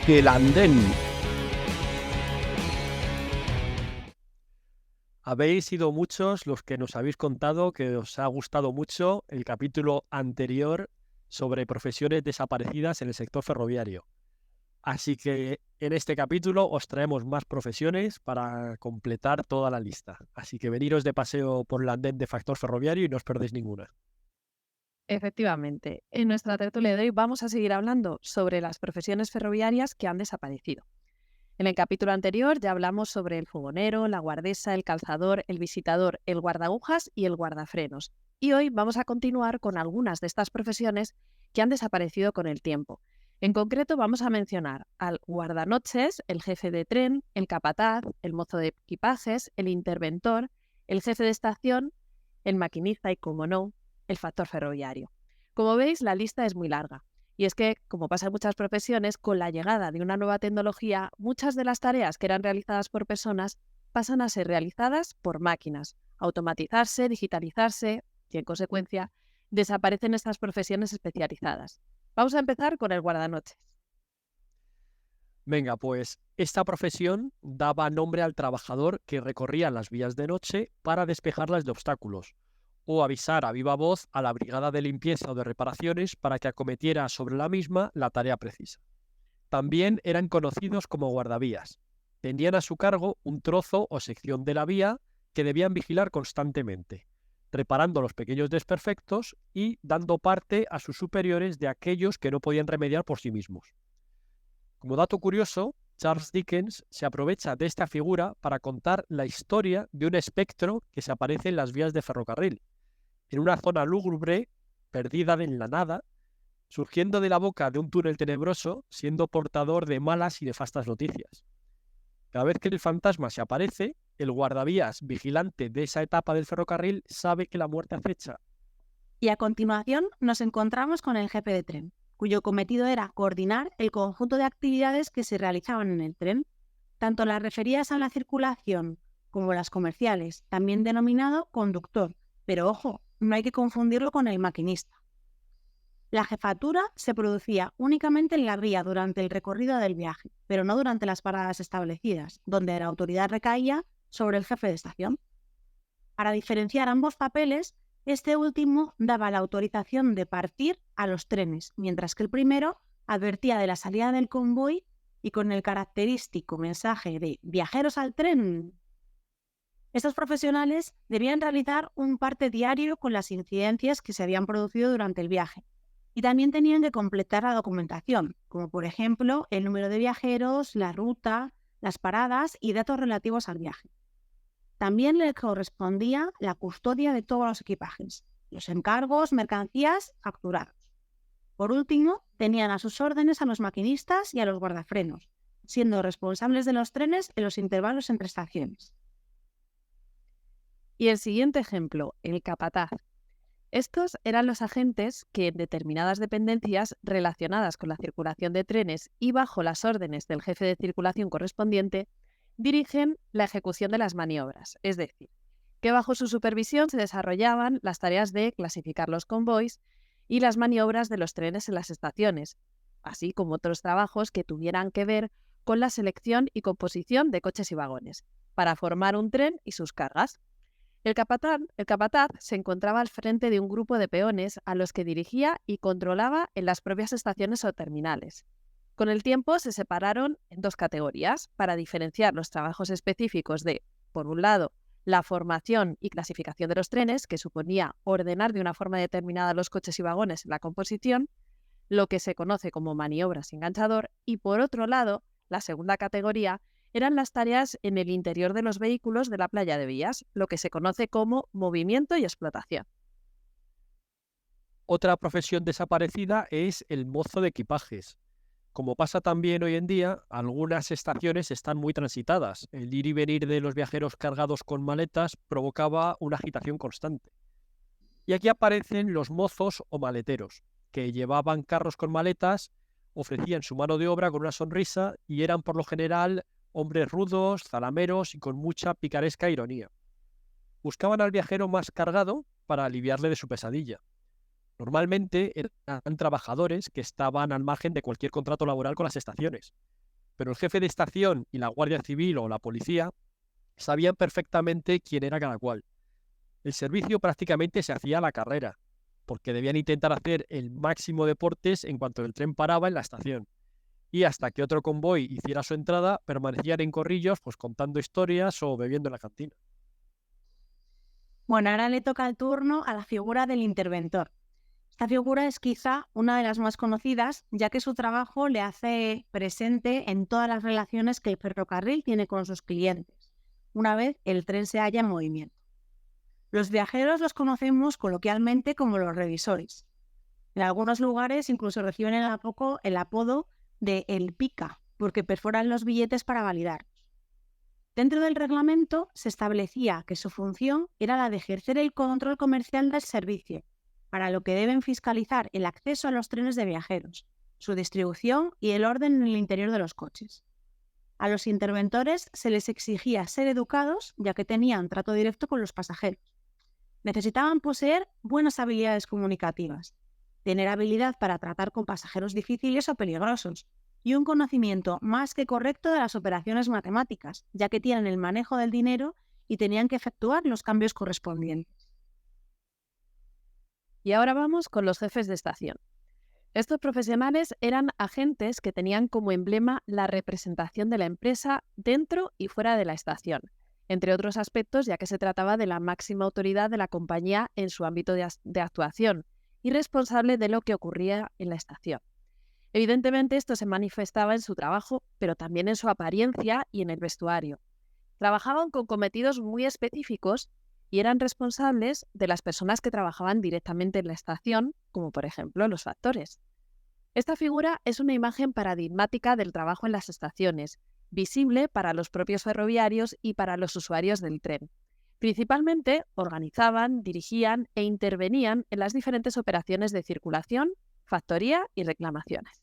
El andén. Habéis sido muchos los que nos habéis contado que os ha gustado mucho el capítulo anterior sobre profesiones desaparecidas en el sector ferroviario. Así que en este capítulo os traemos más profesiones para completar toda la lista. Así que veniros de paseo por el andén de Factor Ferroviario y no os perdéis ninguna. Efectivamente, en nuestra tertulia de hoy vamos a seguir hablando sobre las profesiones ferroviarias que han desaparecido. En el capítulo anterior ya hablamos sobre el fogonero, la guardesa, el calzador, el visitador, el guardaagujas y el guardafrenos. Y hoy vamos a continuar con algunas de estas profesiones que han desaparecido con el tiempo. En concreto vamos a mencionar al guardanoches, el jefe de tren, el capataz, el mozo de equipajes, el interventor, el jefe de estación, el maquinista y, como no, el factor ferroviario. Como veis, la lista es muy larga. Y es que, como pasa en muchas profesiones, con la llegada de una nueva tecnología, muchas de las tareas que eran realizadas por personas pasan a ser realizadas por máquinas, automatizarse, digitalizarse y, en consecuencia, desaparecen estas profesiones especializadas. Vamos a empezar con el guardanoches. Venga, pues esta profesión daba nombre al trabajador que recorría las vías de noche para despejarlas de obstáculos, o avisar a viva voz a la brigada de limpieza o de reparaciones para que acometiera sobre la misma la tarea precisa. También eran conocidos como guardavías. Tenían a su cargo un trozo o sección de la vía que debían vigilar constantemente, reparando los pequeños desperfectos y dando parte a sus superiores de aquellos que no podían remediar por sí mismos. Como dato curioso, Charles Dickens se aprovecha de esta figura para contar la historia de un espectro que se aparece en las vías de ferrocarril, en una zona lúgubre, perdida en la nada, surgiendo de la boca de un túnel tenebroso, siendo portador de malas y nefastas noticias. Cada vez que el fantasma se aparece, el guardavías vigilante de esa etapa del ferrocarril sabe que la muerte acecha. Y a continuación nos encontramos con el jefe de tren, cuyo cometido era coordinar el conjunto de actividades que se realizaban en el tren, tanto las referidas a la circulación como las comerciales, también denominado conductor, pero ojo, no hay que confundirlo con el maquinista. La jefatura se producía únicamente en la vía durante el recorrido del viaje, pero no durante las paradas establecidas, donde la autoridad recaía sobre el jefe de estación. Para diferenciar ambos papeles, este último daba la autorización de partir a los trenes, mientras que el primero advertía de la salida del convoy y con el característico mensaje de «viajeros al tren». Estos profesionales debían realizar un parte diario con las incidencias que se habían producido durante el viaje y también tenían que completar la documentación, como por ejemplo el número de viajeros, la ruta, las paradas y datos relativos al viaje. También le correspondía la custodia de todos los equipajes, los encargos, mercancías facturados. Por último, tenían a sus órdenes a los maquinistas y a los guardafrenos, siendo responsables de los trenes en los intervalos entre estaciones. Y el siguiente ejemplo, el capataz. Estos eran los agentes que en determinadas dependencias relacionadas con la circulación de trenes y bajo las órdenes del jefe de circulación correspondiente, dirigen la ejecución de las maniobras, es decir, que bajo su supervisión se desarrollaban las tareas de clasificar los convoys y las maniobras de los trenes en las estaciones, así como otros trabajos que tuvieran que ver con la selección y composición de coches y vagones, para formar un tren y sus cargas. El capataz se encontraba al frente de un grupo de peones a los que dirigía y controlaba en las propias estaciones o terminales. Con el tiempo se separaron en dos categorías para diferenciar los trabajos específicos de, por un lado, la formación y clasificación de los trenes, que suponía ordenar de una forma determinada los coches y vagones en la composición, lo que se conoce como maniobras y enganchador, y por otro lado, la segunda categoría, eran las tareas en el interior de los vehículos de la playa de vías, lo que se conoce como movimiento y explotación. Otra profesión desaparecida es el mozo de equipajes. Como pasa también hoy en día, algunas estaciones están muy transitadas. El ir y venir de los viajeros cargados con maletas provocaba una agitación constante. Y aquí aparecen los mozos o maleteros, que llevaban carros con maletas, ofrecían su mano de obra con una sonrisa y eran por lo general hombres rudos, zalameros y con mucha picaresca ironía. Buscaban al viajero más cargado para aliviarle de su pesadilla. Normalmente eran trabajadores que estaban al margen de cualquier contrato laboral con las estaciones, pero el jefe de estación y la Guardia Civil o la policía sabían perfectamente quién era cada cual. El servicio prácticamente se hacía a la carrera, porque debían intentar hacer el máximo de deportes en cuanto el tren paraba en la estación. Y hasta que otro convoy hiciera su entrada, permanecían en corrillos pues contando historias o bebiendo en la cantina. Bueno, ahora le toca el turno a la figura del interventor. Esta figura es quizá una de las más conocidas, ya que su trabajo le hace presente en todas las relaciones que el ferrocarril tiene con sus clientes, una vez el tren se halla en movimiento. Los viajeros los conocemos coloquialmente como los revisores. En algunos lugares incluso reciben el apodo de el pica, porque perforan los billetes para validarlos. Dentro del reglamento se establecía que su función era la de ejercer el control comercial del servicio, para lo que deben fiscalizar el acceso a los trenes de viajeros, su distribución y el orden en el interior de los coches. A los interventores se les exigía ser educados, ya que tenían trato directo con los pasajeros. Necesitaban poseer buenas habilidades comunicativas, tener habilidad para tratar con pasajeros difíciles o peligrosos, y un conocimiento más que correcto de las operaciones matemáticas, ya que tienen el manejo del dinero y tenían que efectuar los cambios correspondientes. Y ahora vamos con los jefes de estación. Estos profesionales eran agentes que tenían como emblema la representación de la empresa dentro y fuera de la estación, entre otros aspectos, ya que se trataba de la máxima autoridad de la compañía en su ámbito de actuación y responsable de lo que ocurría en la estación. Evidentemente, esto se manifestaba en su trabajo, pero también en su apariencia y en el vestuario. Trabajaban con cometidos muy específicos y eran responsables de las personas que trabajaban directamente en la estación, como por ejemplo los factores. Esta figura es una imagen paradigmática del trabajo en las estaciones, visible para los propios ferroviarios y para los usuarios del tren. Principalmente organizaban, dirigían e intervenían en las diferentes operaciones de circulación, factoría y reclamaciones.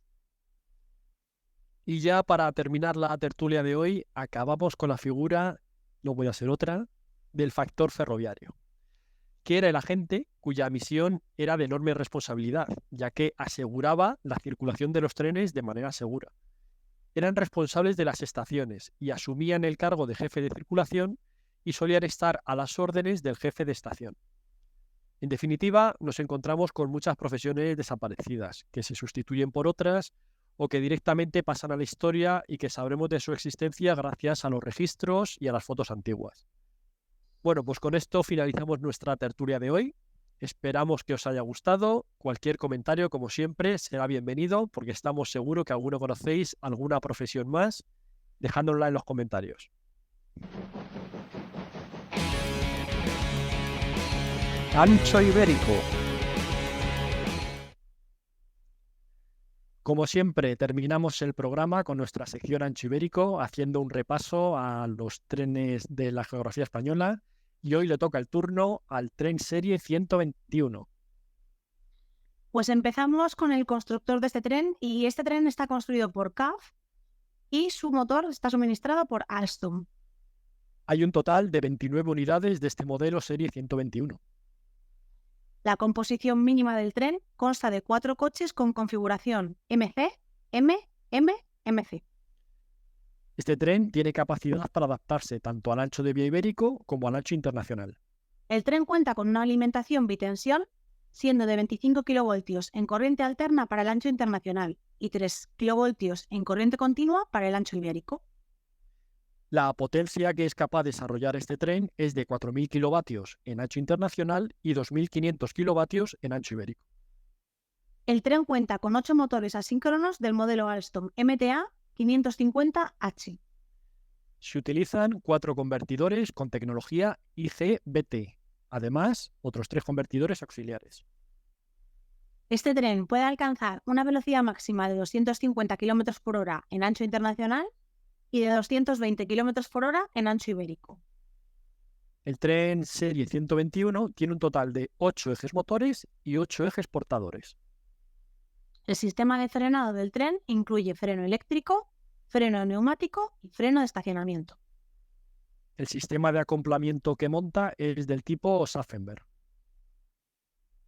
Y ya para terminar la tertulia de hoy, acabamos con la figura, no voy a ser otra, del factor ferroviario, que era el agente cuya misión era de enorme responsabilidad, ya que aseguraba la circulación de los trenes de manera segura. Eran responsables de las estaciones y asumían el cargo de jefe de circulación y solían estar a las órdenes del jefe de estación. En definitiva, nos encontramos con muchas profesiones desaparecidas, que se sustituyen por otras o que directamente pasan a la historia y que sabremos de su existencia gracias a los registros y a las fotos antiguas. Bueno, pues con esto finalizamos nuestra tertulia de hoy. Esperamos que os haya gustado. Cualquier comentario, como siempre, será bienvenido porque estamos seguros que alguno conocéis alguna profesión más. Dejádnosla en los comentarios. Ancho ibérico. Como siempre, terminamos el programa con nuestra sección Ancho Ibérico, haciendo un repaso a los trenes de la geografía española, y hoy le toca el turno al tren serie 121. Pues empezamos con el constructor de este tren, y este tren está construido por CAF y su motor está suministrado por Alstom. Hay un total de 29 unidades de este modelo serie 121. La composición mínima del tren consta de 4 coches con configuración MC, M, M, MC. Este tren tiene capacidad para adaptarse tanto al ancho de vía ibérico como al ancho internacional. El tren cuenta con una alimentación bitensión, siendo de 25 kV en corriente alterna para el ancho internacional y 3 kV en corriente continua para el ancho ibérico. La potencia que es capaz de desarrollar este tren es de 4.000 kilovatios en ancho internacional y 2.500 kilovatios en ancho ibérico. El tren cuenta con 8 motores asíncronos del modelo Alstom MTA 550H. Se utilizan 4 convertidores con tecnología IGBT. Además, otros 3 convertidores auxiliares. Este tren puede alcanzar una velocidad máxima de 250 km por hora en ancho internacional y de 220 km por hora en ancho ibérico. El tren serie 121 tiene un total de 8 ejes motores y 8 ejes portadores. El sistema de frenado del tren incluye freno eléctrico, freno neumático y freno de estacionamiento. El sistema de acoplamiento que monta es del tipo Schaffenberg.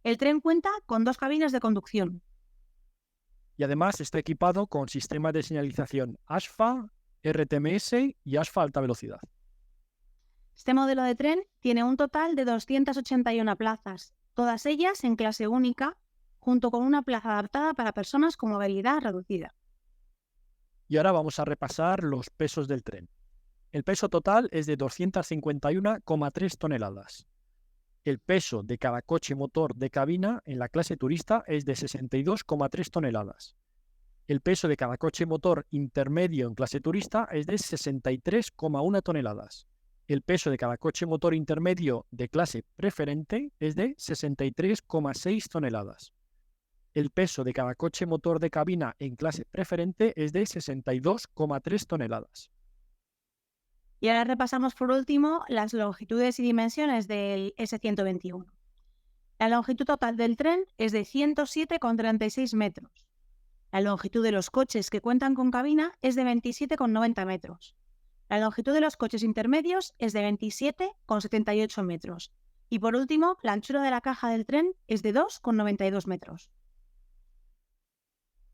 El tren cuenta con 2 cabinas de conducción. Y además está equipado con sistemas de señalización ASFA, RTMS y ASFA alta velocidad. Este modelo de tren tiene un total de 281 plazas, todas ellas en clase única, junto con una plaza adaptada para personas con movilidad reducida. Y ahora vamos a repasar los pesos del tren. El peso total es de 251,3 toneladas. El peso de cada coche motor de cabina en la clase turista es de 62,3 toneladas. El peso de cada coche motor intermedio en clase turista es de 63,1 toneladas. El peso de cada coche motor intermedio de clase preferente es de 63,6 toneladas. El peso de cada coche motor de cabina en clase preferente es de 62,3 toneladas. Y ahora repasamos por último las longitudes y dimensiones del S121. La longitud total del tren es de 107,36 metros. La longitud de los coches que cuentan con cabina es de 27,90 metros. La longitud de los coches intermedios es de 27,78 metros. Y por último, la anchura de la caja del tren es de 2,92 metros.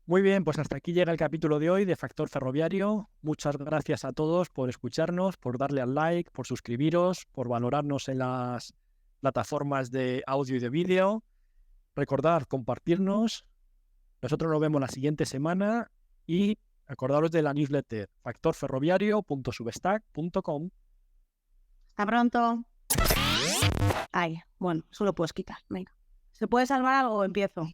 Muy bien, pues hasta aquí llega el capítulo de hoy de Factor Ferroviario. Muchas gracias a todos por escucharnos, por darle al like, por suscribiros, por valorarnos en las plataformas de audio y de vídeo. Recordad compartirnos. Nosotros nos vemos la siguiente semana y acordaros de la newsletter factorferroviario.substack.com. Hasta pronto. Ay, bueno, eso lo puedes quitar. Venga. ¿Se puede salvar algo o empiezo?